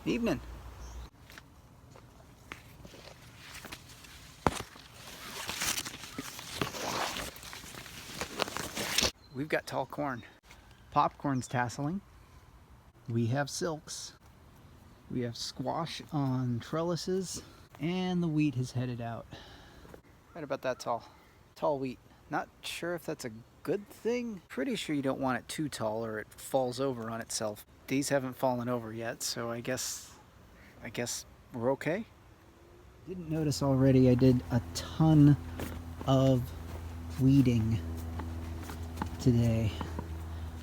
Evening. We've got tall corn. Popcorn's tasseling. We have silks. We have squash on trellises. And the wheat has headed out. Right about that tall. Tall wheat. Not sure if that's a good thing. Pretty sure you don't want it too tall or it falls over on itself. These haven't fallen over yet, so I guess we're okay. Didn't notice already I did a ton of weeding today.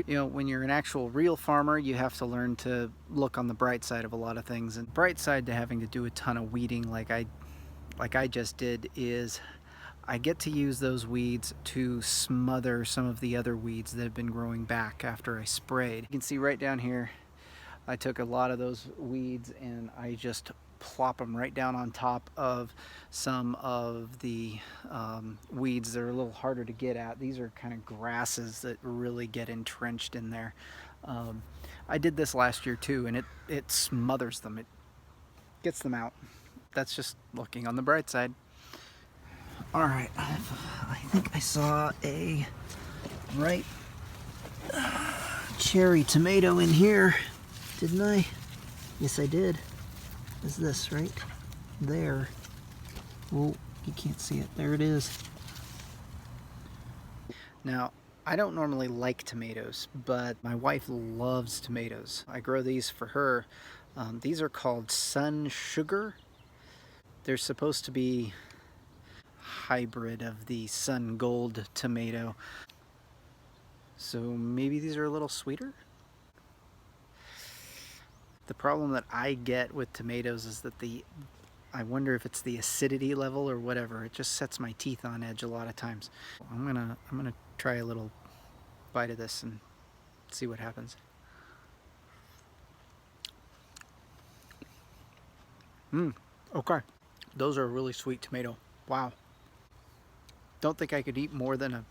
You know, when you're an actual real farmer, you have to learn to look on the bright side of a lot of things. And bright side to having to do a ton of weeding like I just did is I get to use those weeds to smother some of the other weeds that have been growing back after I sprayed. You can see right down here, I took a lot of those weeds and I just plop them right down on top of some of the weeds that are a little harder to get at. These are kind of grasses that really get entrenched in there. I did this last year too, and it smothers them. It gets them out. That's just looking on the bright side. All right, I think I saw a ripe cherry tomato in here, didn't I? Yes, I did. Is this right there? Oh, you can't see it. There it is. Now, I don't normally like tomatoes, but my wife loves tomatoes. I grow these for her. These are called Sun Sugar. They're supposed to be hybrid of the Sun Gold tomato. So maybe these are a little sweeter? The problem that I get with tomatoes is that I wonder if it's the acidity level or whatever. It just sets my teeth on edge a lot of times. I'm gonna try a little bite of this and see what happens. Okay. Those are a really sweet tomato. Wow. Don't think I could eat more than a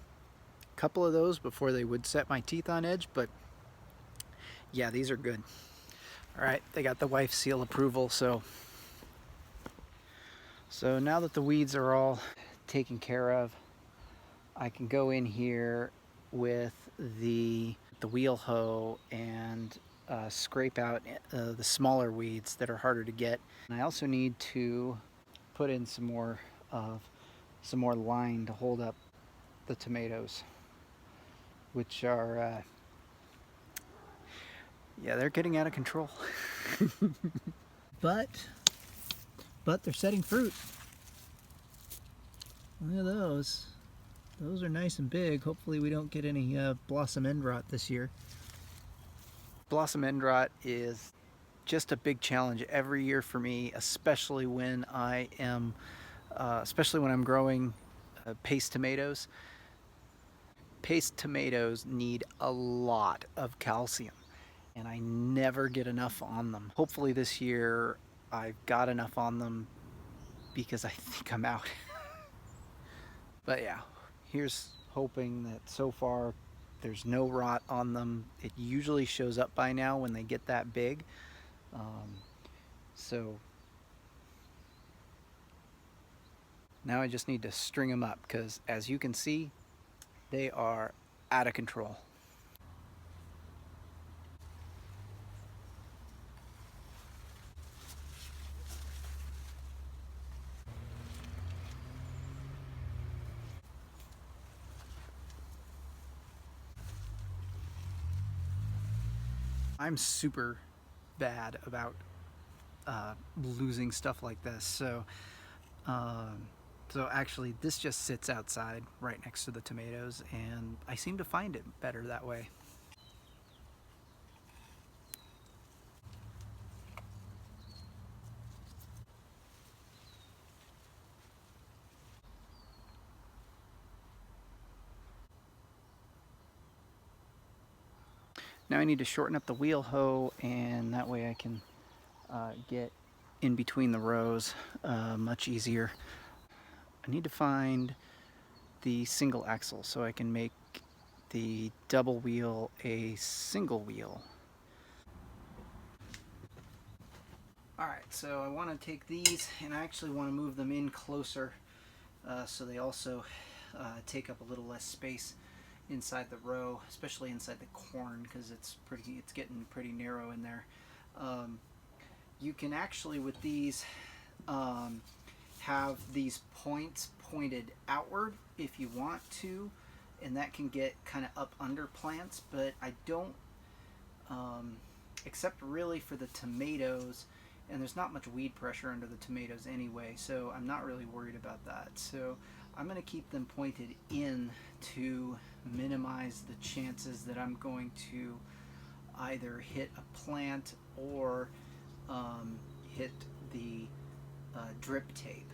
couple of those before they would set my teeth on edge, but yeah, these are good. All right, they got the wife's seal approval, so now that the weeds are all taken care of, I can go in here with the wheel hoe and scrape out the smaller weeds that are harder to get. And I also need to put in some more line to hold up the tomatoes, which are yeah, they're getting out of control. but they're setting fruit. Look at those. Those are nice and big. Hopefully we don't get any blossom end rot this year. Blossom end rot is just a big challenge every year for me, especially when I'm growing paste tomatoes. Paste tomatoes need a lot of calcium, and I never get enough on them. Hopefully this year I've got enough on them because I think I'm out. But yeah, here's hoping that so far there's no rot on them. It usually shows up by now when they get that big. So now I just need to string them up because, as you can see, they are out of control. I'm super bad about losing stuff like this. So actually this just sits outside right next to the tomatoes, and I seem to find it better that way. Now I need to shorten up the wheel hoe, and that way I can get in between the rows much easier. I need to find the single axle so I can make the double wheel a single wheel. Alright, so I want to take these and I actually want to move them in closer so they also take up a little less space inside the row, especially inside the corn, because it's getting pretty narrow in there. You can actually with these have these points pointed outward if you want to, and that can get kind of up under plants, but I don't, except really for the tomatoes, and there's not much weed pressure under the tomatoes anyway, so I'm not really worried about that. So I'm going to keep them pointed in to minimize the chances that I'm going to either hit a plant or hit the drip tape.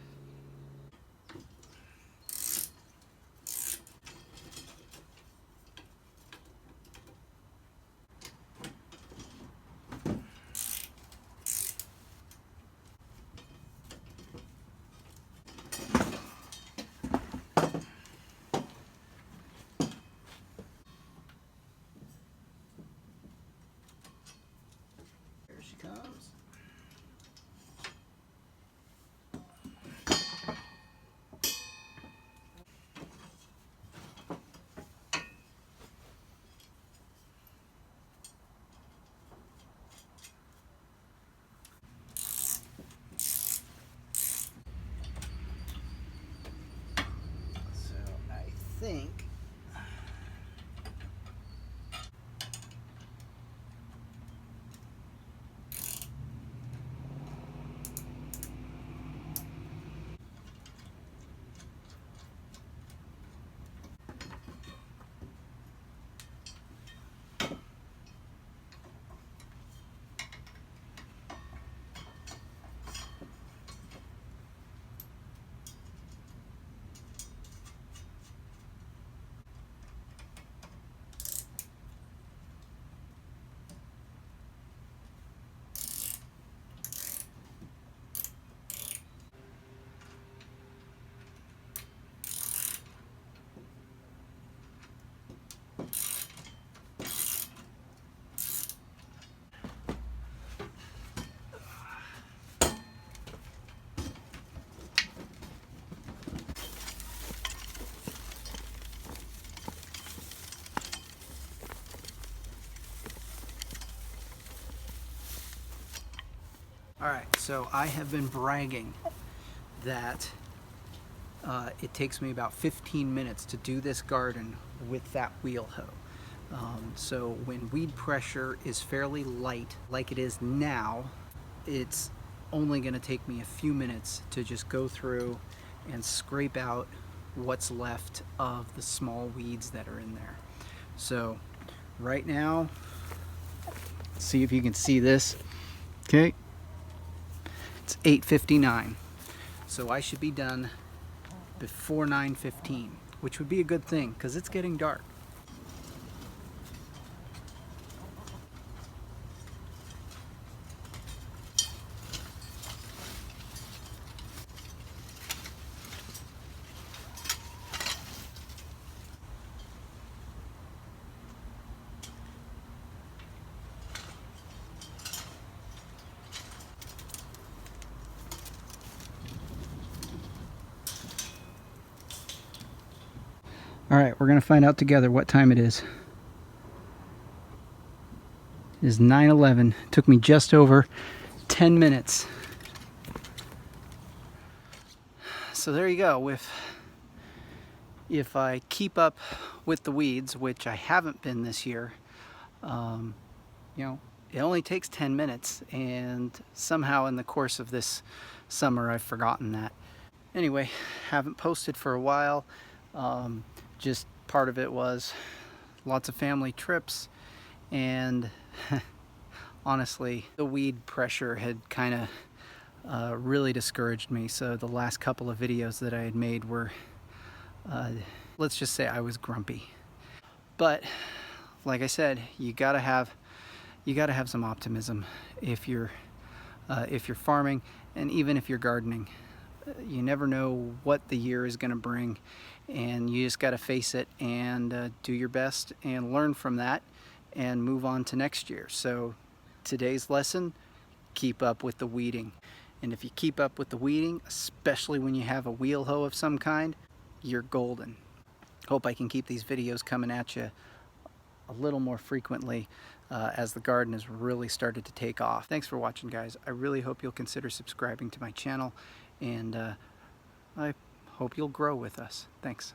Here she comes. So I think Alright, so I have been bragging that it takes me about 15 minutes to do this garden with that wheel hoe. So when weed pressure is fairly light, like it is now, it's only going to take me a few minutes to just go through and scrape out what's left of the small weeds that are in there. So right now, see if you can see this. Okay. It's 8:59, so I should be done before 9:15, which would be a good thing because it's getting dark. All right, we're gonna find out together what time it is. It is 9:11. Took me just over 10 minutes. So there you go. If I keep up with the weeds, which I haven't been this year, you know, it only takes 10 minutes, and somehow in the course of this summer I've forgotten that. Anyway, haven't posted for a while. Just part of it was lots of family trips, and honestly the weed pressure had kind of really discouraged me, so the last couple of videos that I had made were let's just say I was grumpy. But like I said, you gotta have some optimism if you're farming, and even if you're gardening. You never know what the year is going to bring, and you just got to face it and do your best and learn from that and move on to next year. So today's lesson: keep up with the weeding. And if you keep up with the weeding, especially when you have a wheel hoe of some kind, you're golden. Hope I can keep these videos coming at you a little more frequently as the garden has really started to take off. Thanks for watching, guys. I really hope you'll consider subscribing to my channel, and I hope you'll grow with us. Thanks.